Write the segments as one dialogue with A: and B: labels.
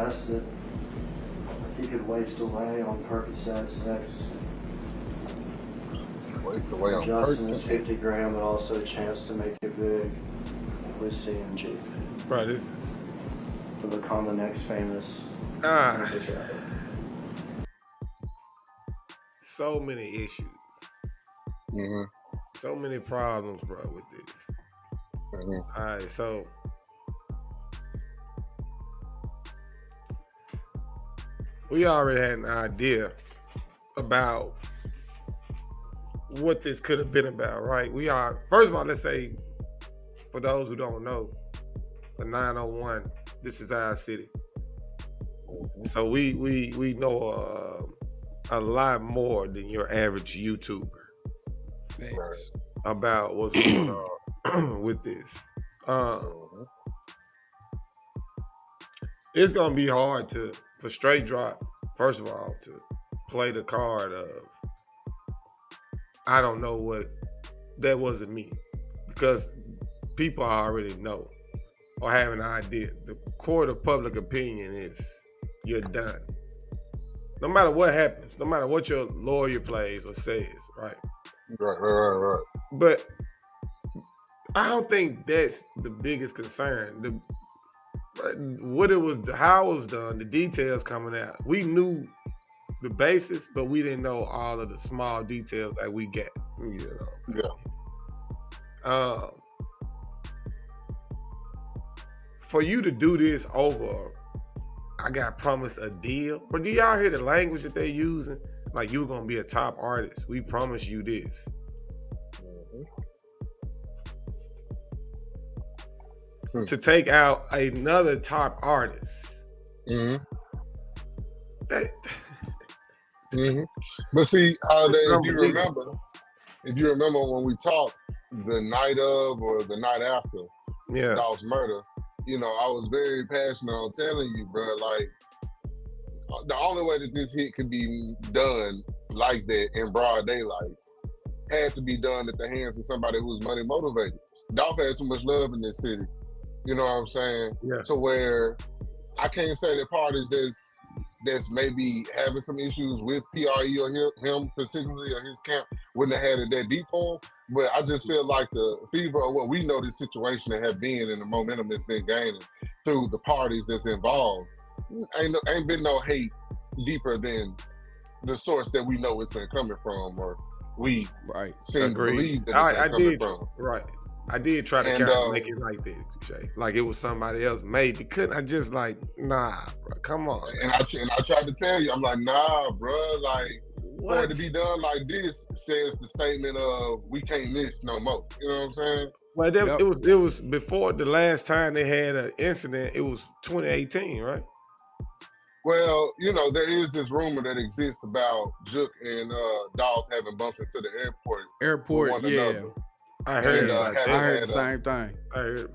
A: asked that he could waste away on Percocets and ecstasy.
B: Waste away on
A: Justin
B: Percs
A: is
B: and
A: 50 grand, but also a chance to make it big with CMG.
C: Bro, this is
A: To become the next famous Memphis rapper.
C: so many issues.
B: Mm-hmm.
C: So many problems, bro, with this.
B: Mm-hmm.
C: All right, so we already had an idea about what this could have been about, right? First of all, let's say, for those who don't know, the 901, this is our city.
B: Mm-hmm.
C: So we know a lot more than your average YouTuber
D: Thanks.
C: about what's going on with this.
B: Mm-hmm.
C: It's gonna be hard for Straight Drop, first of all, to play the card of I don't know what that wasn't me, because people already know or have an idea. The court of public opinion is you're done. No matter what happens, no matter what your lawyer plays or says, right?
B: Right.
C: But I don't think that's the biggest concern. How it was done, the details coming out. We knew the basis, but we didn't know all of the small details that we get.
B: Yeah.
C: For you to do this over, I got promised a deal. But do y'all hear the language that they're using? Like, you're gonna be a top artist. We promise you this.
B: Mm-hmm.
C: To take out another top artist.
B: Mm-hmm.
C: That,
B: But see, if you remember when we talked the night of or the night after Dolph's murder, I was very passionate on telling you, bro, like, the only way that this hit could be done like that in broad daylight had to be done at the hands of somebody who was money motivated. Dolph had too much love in this city. You know what I'm saying?
C: Yeah.
B: To where I can't say that parties that's maybe having some issues with PRE or him particularly or his camp wouldn't have had it that deep on. But I just feel like the fever of what we know the situation that have been and the momentum that's been gaining through the parties that's involved, ain't been no hate deeper than the source that we know it's been coming from, or we seem to believe that it's been coming from.
C: Right. I did try to kind of make it like that, Jay. Like it was somebody else. Maybe couldn't I just like, nah, bro, come on.
B: And I tried to tell you, I'm like, nah, bro, like,
C: what?
B: For it to be done like this says the statement of we can't miss no more. You know what I'm saying?
C: Well, it was before the last time they had an incident. It was 2018, right?
B: Well, there is this rumor that exists about Jook and Dolph having bumped into the airport,
D: yeah.
B: another.
C: I heard.
D: I heard the same thing.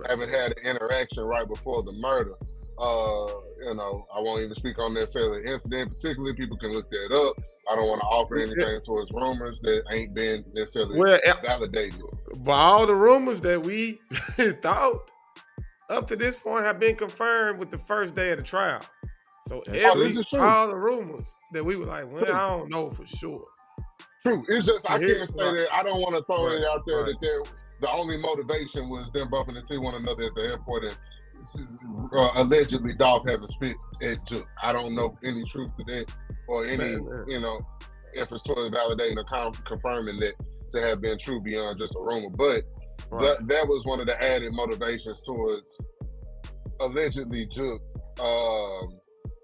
B: Haven't had an interaction right before the murder. I won't even speak on necessarily the incident. Particularly, people can look that up. I don't want to offer anything towards rumors that ain't been necessarily validated.
C: But all the rumors that we thought up to this point have been confirmed with the first day of the trial. So all the rumors that we were like, well, I don't know for sure.
B: True. It's just I can't say that. I don't want to throw it out there that the only motivation was them bumping into one another at the airport and allegedly Dolph having spit at Jook. I don't know any truth to that or any efforts towards validating or confirming that to have been true beyond just a rumor. But that was one of the added motivations towards allegedly Jook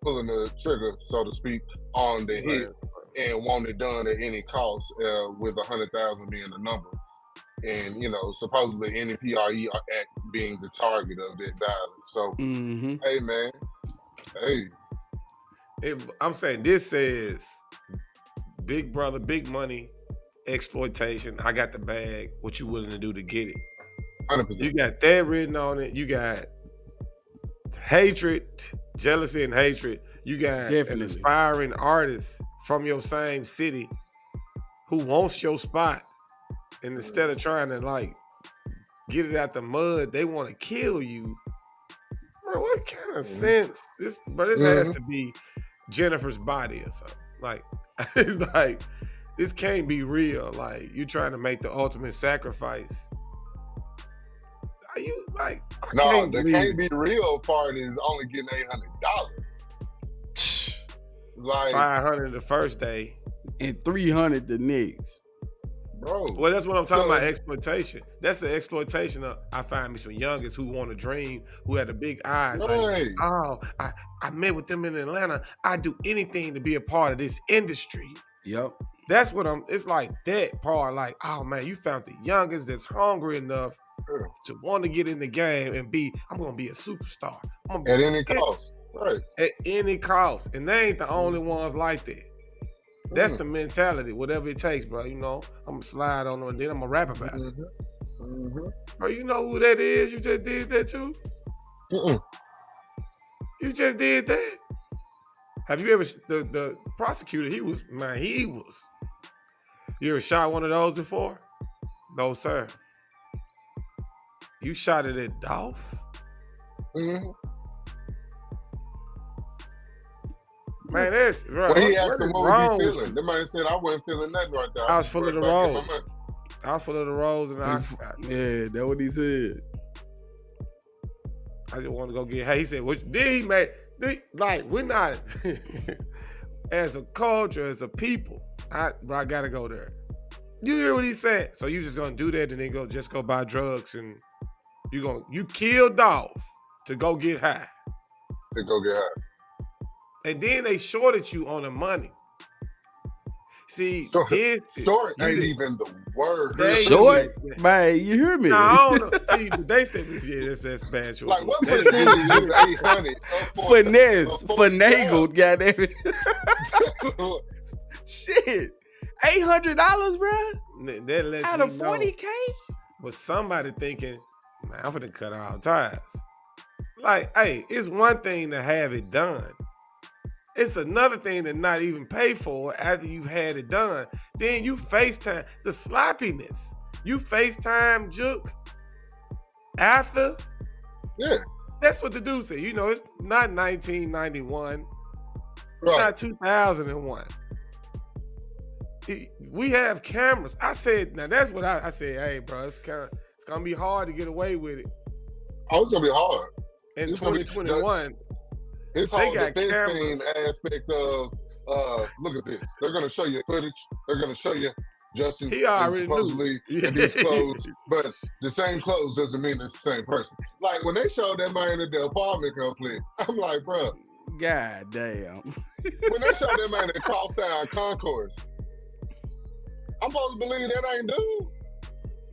B: pulling the trigger, so to speak, on the hit. And want it done at any cost, with 100,000 being the number, and supposedly any PRE act being the target of that violence. So, Hey man,
C: I'm saying this says big brother, big money, exploitation. I got the bag. What you willing to do to get it?
B: 100%.
C: You got that written on it. You got hatred, jealousy, and hatred. You got an aspiring artist from your same city who wants your spot, and instead of trying to like get it out the mud, they want to kill you. bro, what kind of sense? This has to be Jennifer's body or something. Like, it's like, this can't be real. Like, you trying to make the ultimate sacrifice. Are you like?
B: No, the can't be real part is only getting $800. Like
C: $500 the first day
D: and $300 the next.
B: Bro.
C: Well, that's what I'm talking about. Exploitation. That's the exploitation of. I find me some youngest who want to dream, who had the big eyes.
B: Right.
C: Like, oh, I met with them in Atlanta. I'd do anything to be a part of this industry.
D: Yep.
C: That's what it's like that part. Like, oh man, you found the youngest that's hungry enough to want to get in the game and I'm gonna be a superstar.
B: At any cost. Right.
C: At any cost. And they ain't the only ones like that. That's the mentality, whatever it takes, bro. You know, I'm gonna slide on them and then I'm gonna rap about it. Bro, you know who that is? You just did that too? You just did that? Have you ever, the prosecutor, he was. You ever shot one of those before? No, sir. You shot it at Dolph? Man, that's right.
B: When he asked him what was he feeling, the man said, I wasn't feeling nothing right there.
C: I was full of the rolls. I was full of the rolls and
D: yeah, that's what he said.
C: I just want to go get. Hey, he said, "What did he make? Like, we're not as a culture, as a people. I gotta go there. You hear what he said? So you just gonna do that and then go buy drugs and you kill Dolph to go get high. And then they shorted you on the money. See,
B: short ain't even the word.
D: Short? Man, you hear me?
C: No, I don't know. See, they said, yeah, that's bad choice.
B: Like, what percentage is 800?
D: Finagled, goddamn it. Shit. $800, bro?
C: That lets
D: out of $40K?
C: But somebody thinking, man, I'm gonna cut all ties. Like, hey, it's one thing to have it done. It's another thing to not even pay for it after you've had it done. Then you FaceTime the sloppiness. You FaceTime Juke after.
B: Yeah.
C: That's what the dude said. You know, it's not 1991. It's not 2001. We have cameras. I said, now that's what I said, hey, bro, it's gonna be hard to get away with it.
B: Oh, it's gonna be hard.
C: In 2021.
B: This whole defense team aspect of, look at this. They're going to show you footage. They're going to show you Justin supposedly in these clothes. But the same clothes doesn't mean it's the same person. Like, when they showed that man at the apartment complex, I'm like, bro.
D: God damn.
B: When they showed that man at Crosstown Concourse, I'm supposed to believe that ain't dude.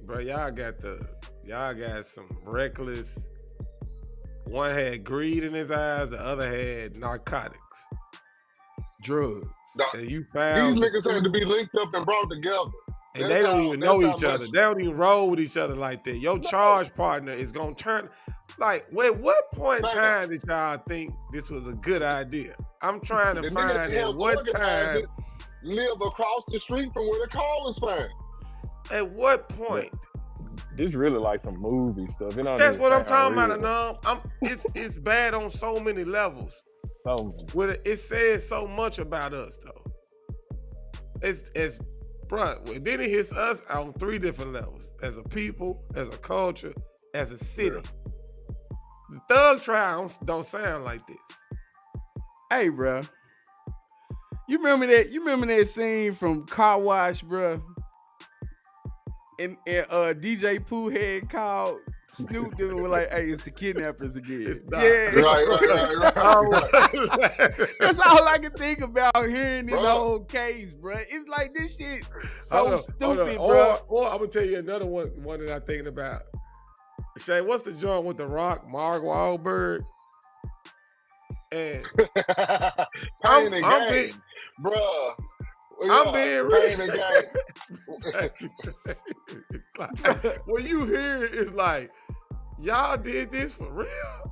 C: Bro, y'all got some reckless. One had greed in his eyes, the other had narcotics.
D: Drugs.
C: And you found
B: these niggas had to be linked up and brought together.
C: And they don't even know each other. They don't even roll with each other like that. Your charge partner is gonna turn. Like, wait, what point in time did y'all think this was a good idea? I'm trying to find at what time.
B: Live across the street from where the car was found.
C: At what point?
E: This really like some movie stuff.
C: That's what I'm talking about. It's bad on so many levels. It says so much about us, though. It's bro. Then it hits us on 3 different levels: as a people, as a culture, as a city. The thug trials don't sound like this.
D: Hey, bro. You remember that scene from Car Wash, bro? And DJ Pooh had called Snoop and was like, hey, it's the kidnappers again. Yeah.
B: Right.
D: That's all I can think about hearing this whole case, bro. It's like this shit so stupid, bro.
C: Or I'm gonna tell you another one that I'm thinking about. Shay, what's the joint with The Rock, Mark Wahlberg? And I'm being,
B: bruh.
C: I'm being real. When you hear it, it's like, y'all did this for real?